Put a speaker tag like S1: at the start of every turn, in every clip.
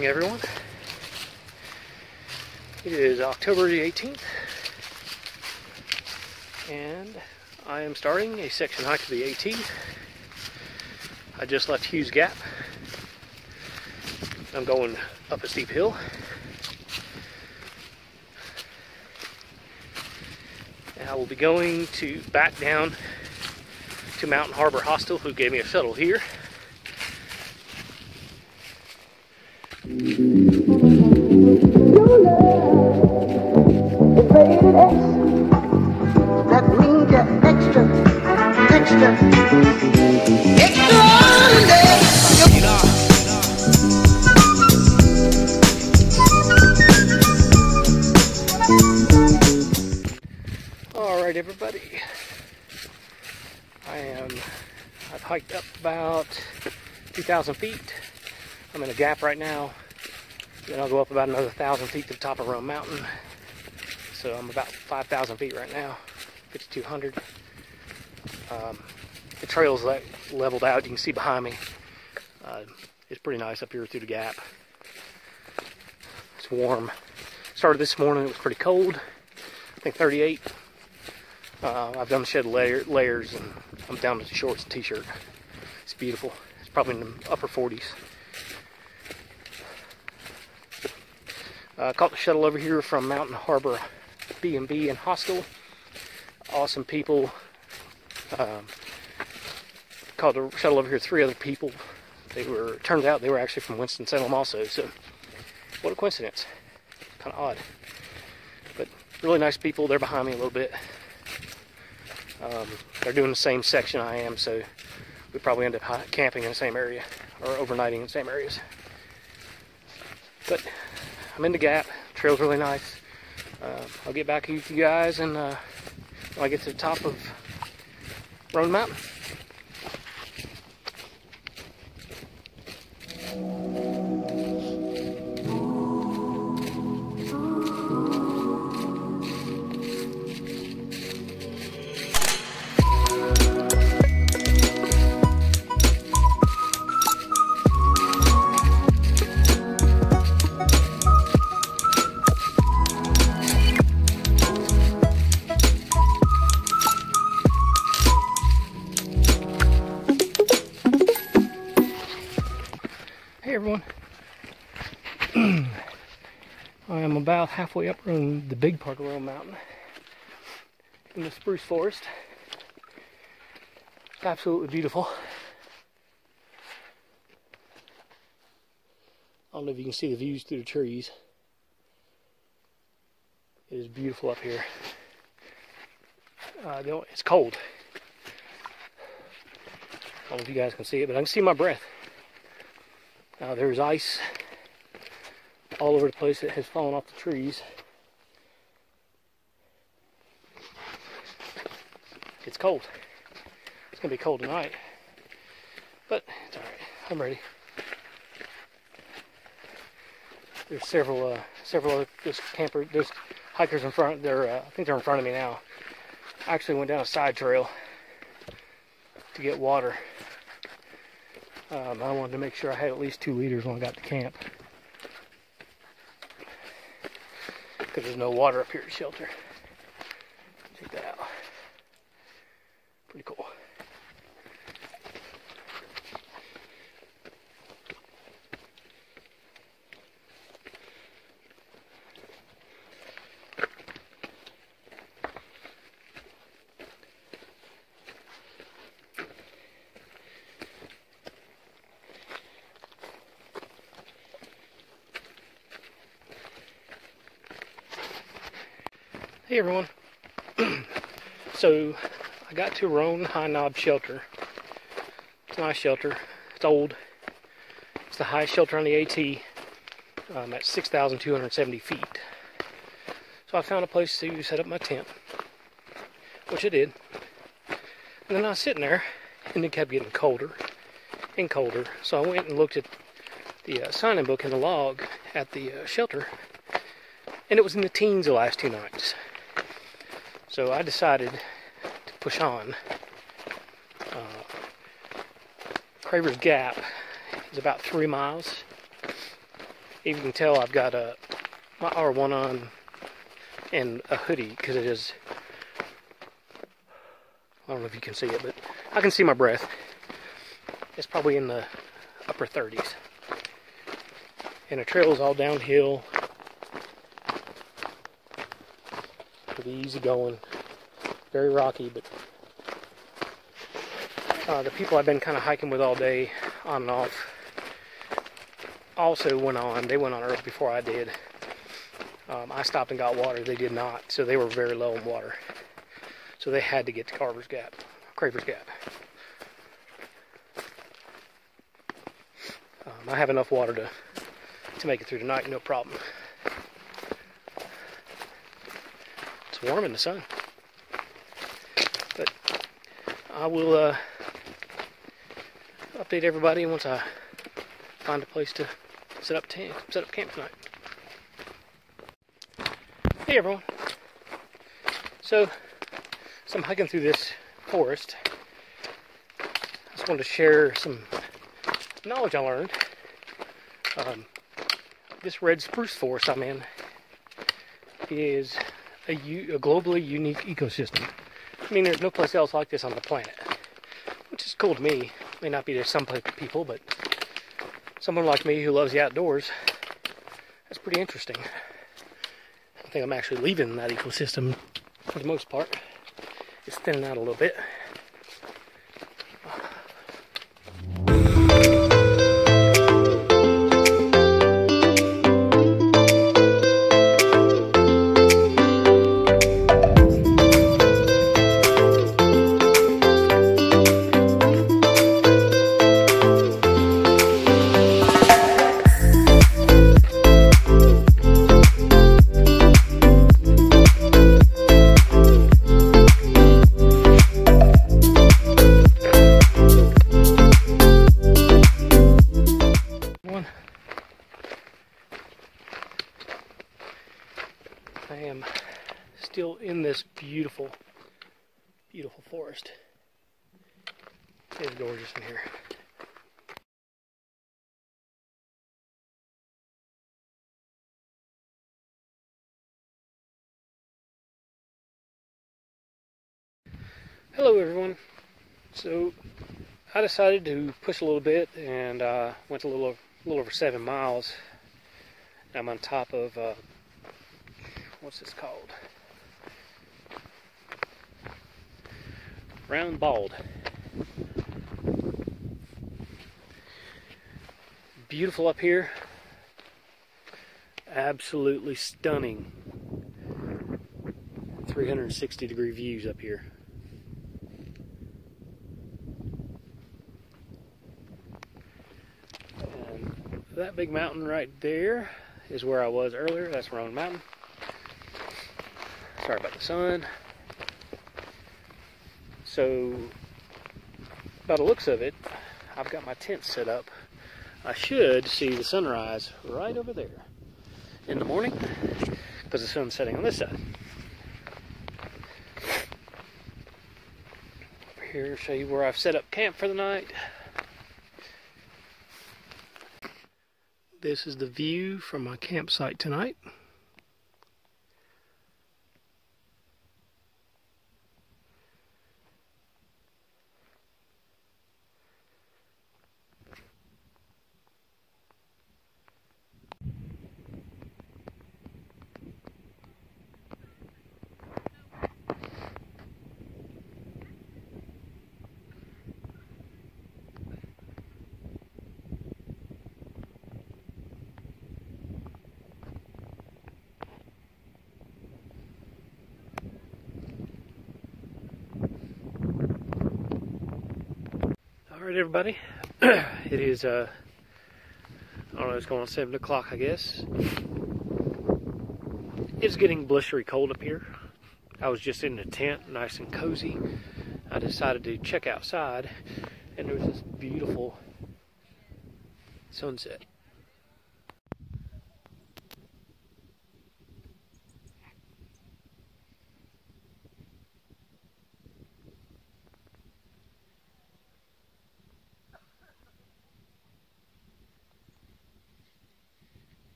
S1: morning, everyone. It is October the 18th, and I am starting a section hike of the AT. I just left Hughes Gap. I'm going up a steep hill. And I will be going back down to Mountain Harbor Hostel, who gave me a shuttle here.
S2: That means you're extra
S1: Alright, everybody. I've hiked up about 2,000 feet. I'm in a gap right now. Then I'll go up about another 1,000 feet to the top of Roan Mountain. So I'm about 5,000 feet right now, 5,200. The trail's leveled out. You can see behind me. It's pretty nice up here through the gap. It's warm. Started this morning, it was pretty cold. I think 38. I've done the shed layers, and I'm down to shorts and t-shirt. It's beautiful. It's probably in the upper 40s. Caught the shuttle over here from Mountain Harbor B&B and Hostel. Awesome people. Caught the shuttle over here, 3 other people. Turns out they were actually from Winston-Salem also, so what a coincidence. Kind of odd. But really nice people. They're behind me a little bit. They're doing the same section I am, so we probably end up camping in the same area, or overnighting in the same areas. But I'm in the gap. Trail's really nice. I'll get back with you guys and when I get to the top of Roan Mountain. Hey everyone, I am about halfway up the big part of Roan Mountain in the spruce forest. It's absolutely beautiful. I don't know if you can see the views through the trees. It is beautiful up here. It's cold. I don't know if you guys can see it, but I can see my breath. There's ice all over the place that has fallen off the trees. It's cold. It's going to be cold tonight, but it's alright. I'm ready. There's several other there's hikers in front. I think they're in front of me now. I actually went down a side trail to get water. I wanted to make sure I had at least 2 liters when I got to camp, because there's no water up here at shelter. Check that out. Pretty cool. Hey everyone. So I got to Roan High Knob Shelter. It's a nice shelter. It's old. It's the highest shelter on the AT at 6,270 feet. So I found a place to set up my tent, which I did. And then I was sitting there, and it kept getting colder and colder. So I went and looked at the sign-in book in the log at the shelter, and it was in the teens the last 2 nights. So I decided to push on. Cravers Gap is about 3 miles. You can tell I've got my R1 on and a hoodie because it is, I don't know if you can see it, but I can see my breath. It's probably in the upper 30s. And the trail is all downhill. Pretty easy going. Very rocky, but the people I've been kind of hiking with all day, on and off, also went on. They went on early before I did. I stopped and got water. They did not, so they were very low in water. So they had to get to Cravers Gap. I have enough water to make it through tonight, no problem. It's warm in the sun. But I will update everybody once I find a place to set up camp tonight. Hey everyone. So I'm hiking through this forest. I just wanted to share some knowledge I learned. This red spruce forest I'm in is a globally unique ecosystem. I mean, there's no place else like this on the planet, which is cool to me. May not be to some people, but someone like me who loves the outdoors, that's pretty interesting. I think I'm actually leaving that ecosystem for the most part. It's thinning out a little bit. I am still in this beautiful, beautiful forest. It's gorgeous in here. Hello everyone. So I decided to push a little bit and went a little over 7 miles. I'm on top of what's this called? Round Bald. Beautiful up here. Absolutely stunning. 360-degree views up here. And that big mountain right there is where I was earlier. That's Roan Mountain. Sorry about the sun. So, by the looks of it, I've got my tent set up. I should see the sunrise right over there in the morning because the sun's setting on this side. Over here, show you where I've set up camp for the night. This is the view from my campsite tonight. Alright everybody, it is, I don't know, it's going on 7 o'clock I guess. It's getting blustery cold up here. I was just in the tent, nice and cozy. I decided to check outside and there was this beautiful sunset.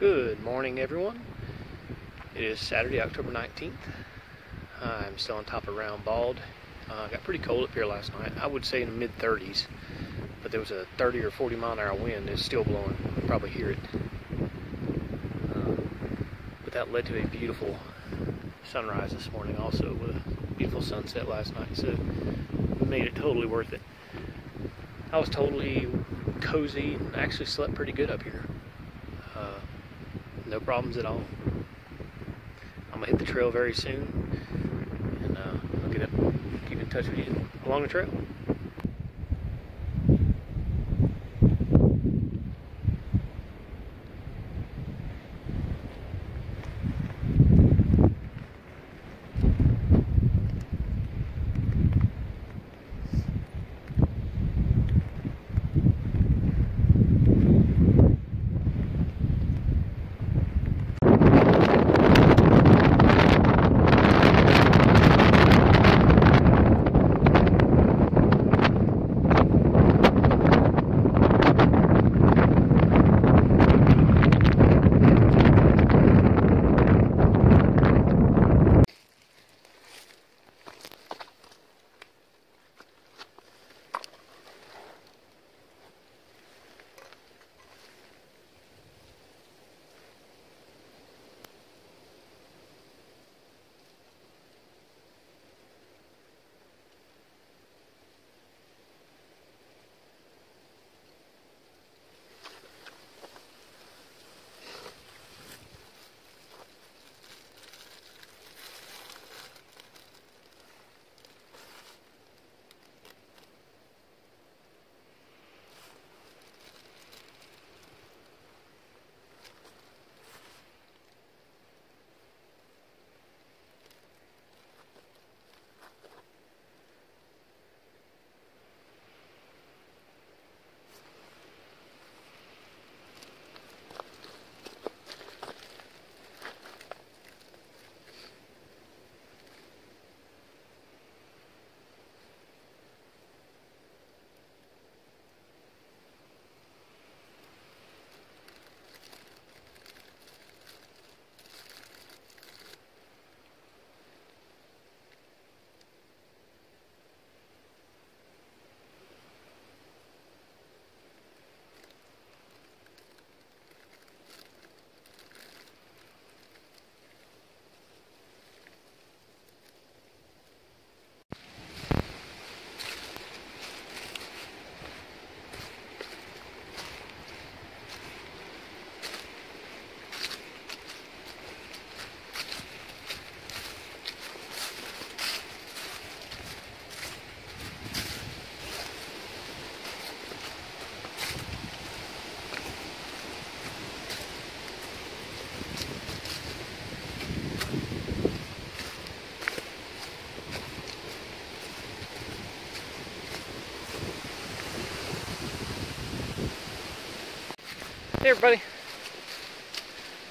S1: Good morning, everyone. It is Saturday, October 19th. I'm still on top of Round Bald. Got pretty cold up here last night. I would say in the mid-30s, but there was a 30 or 40 mile an hour wind. It's still blowing. You can probably hear it. But that led to a beautiful sunrise this morning also, with a beautiful sunset last night, so it made it totally worth it. I was totally cozy and actually slept pretty good up here. No problems at all. I'm gonna hit the trail very soon, and I'll keep in touch with you along the trail. Hey everybody,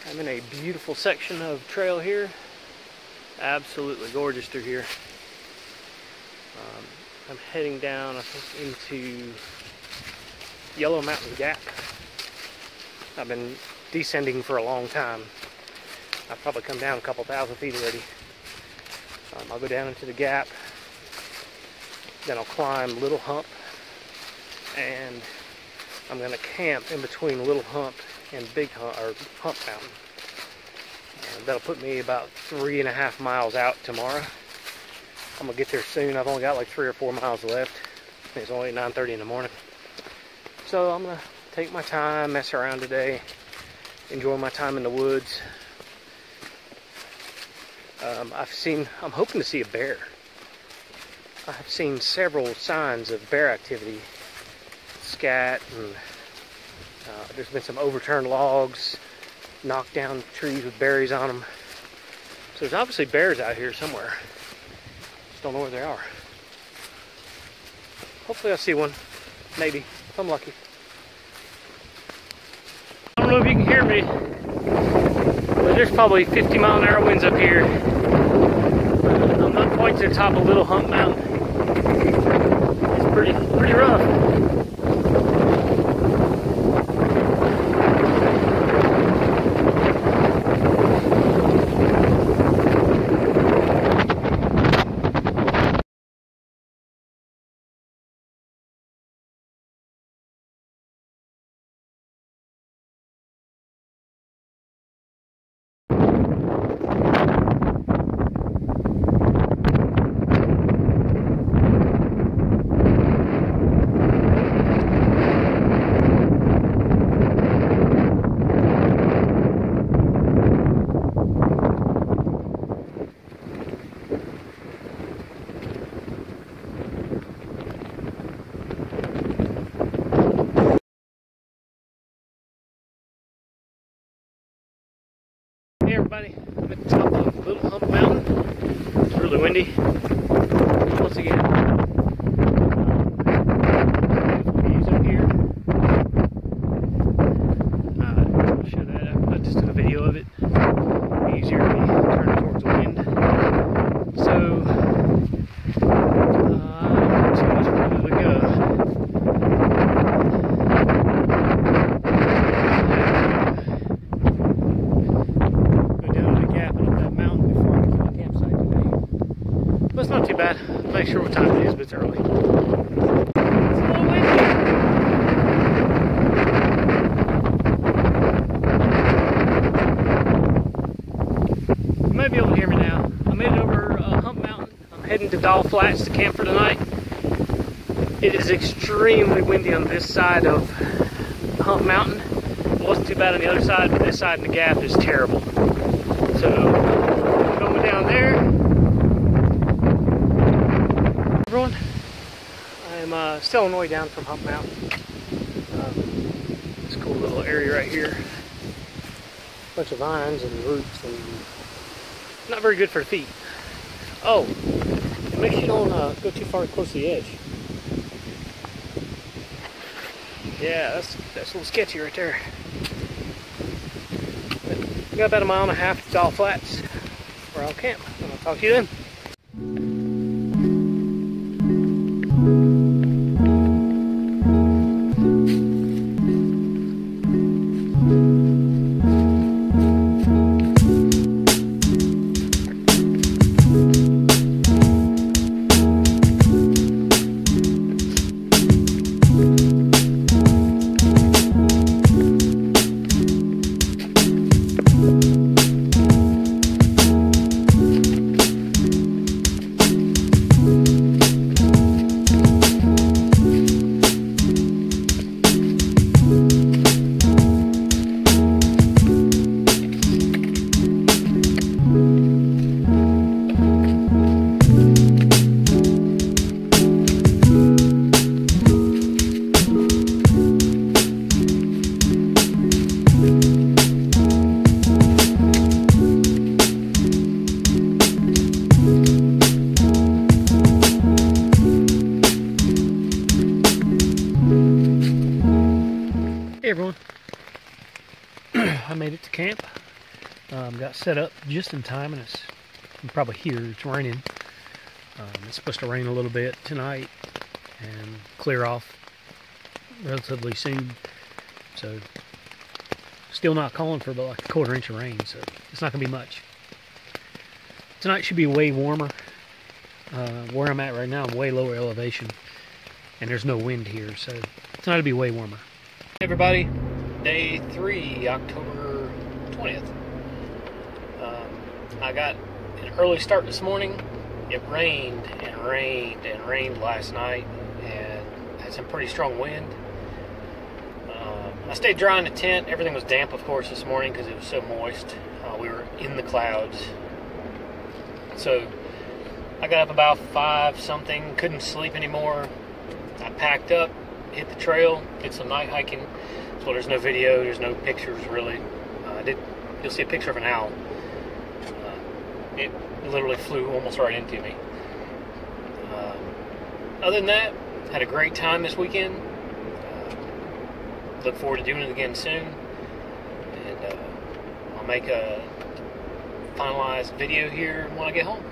S1: I'm in a beautiful section of trail here. Absolutely gorgeous through here. I'm heading down, I think, into Yellow Mountain Gap. I've been descending for a long time. I've probably come down a couple thousand feet already. I'll go down into the gap, then I'll climb Little Hump, and I'm going to camp in between Little Hump and Big Hump, or Hump Mountain. That'll put me about 3.5 miles out tomorrow. I'm going to get there soon. I've only got like 3 or 4 miles left. It's only 9:30 in the morning. So I'm going to take my time, mess around today, enjoy my time in the woods. I'm hoping to see a bear. I've seen several signs of bear activity. Scat, and there's been some overturned logs, knocked down trees with berries on them. So there's obviously bears out here somewhere. Just don't know where they are. Hopefully I'll see one. Maybe, if I'm lucky. I don't know if you can hear me, but there's probably 50 mile an hour winds up here. I'm not quite to the top of Little Hump Mountain. It's pretty rough. Hey everybody, I'm at the top of Little Hump Mountain. It's really windy. Once again, beautiful views up here. I'll show that. I just took a video of it. It'd be easier to be turning towards the wind. So, not too much further to go. It's not too bad. I'm not sure what time it is, but it's early. It's a little windy. You might be able to hear me now. I made it over Hump Mountain. I'm heading to Doll Flats to camp for tonight. It is extremely windy on this side of Hump Mountain. It wasn't too bad on the other side, but this side in the gap is terrible. So, I'm going down there. Everyone, I'm still on the way down from Hump Mountain. This cool little area right here. Bunch of vines and roots, and not very good for the feet. Oh, make sure you don't go too far close to the edge. Yeah, that's a little sketchy right there. But we got about 1.5 miles to Doll Flats, where I'll camp. I'll talk to you then. Hey everyone, I made it to camp. Got set up just in time, and you can probably hear it's raining. It's supposed to rain a little bit tonight and clear off relatively soon. So, still not calling for about like 1/4 inch of rain, so it's not going to be much. Tonight should be way warmer. Where I'm at right now, I'm way lower elevation, and there's no wind here, so tonight will be way warmer. Hey everybody, day 3, October 20th. I got an early start this morning. It rained and rained and rained last night, and had some pretty strong wind. I stayed dry in the tent. Everything was damp, of course, this morning because it was so moist. We were in the clouds. So I got up about 5 something, couldn't sleep anymore. I packed up, hit the trail, did some night hiking. So there's no video, there's no pictures really. You'll see a picture of an owl. It literally flew almost right into me. Other than that, had a great time this weekend. Look forward to doing it again soon. And I'll make a finalized video here when I get home.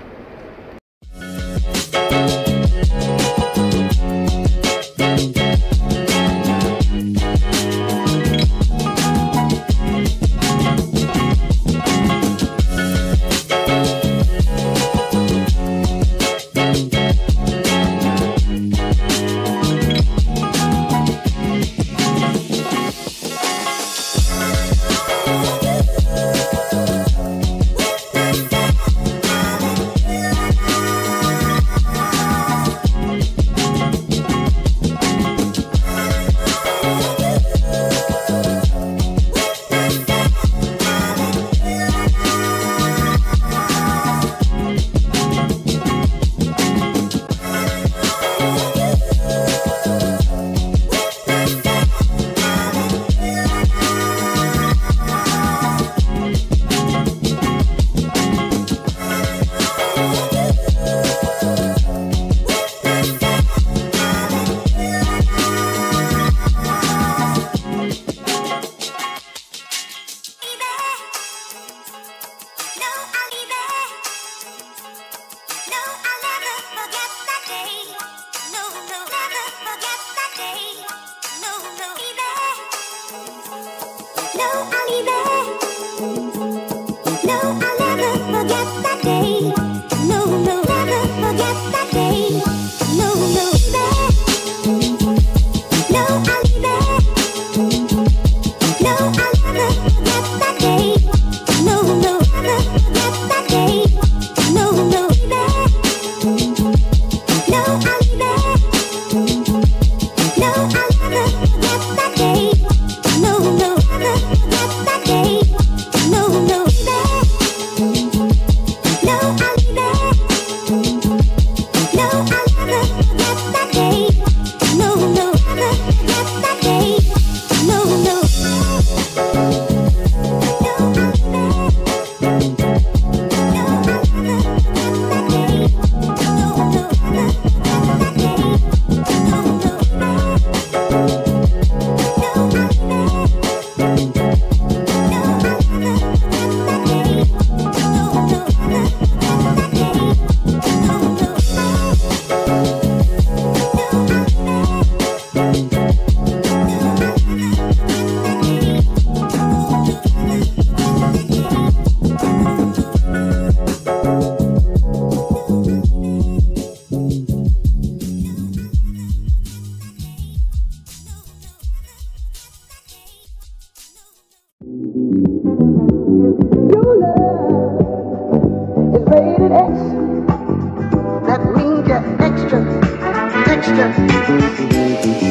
S2: extra.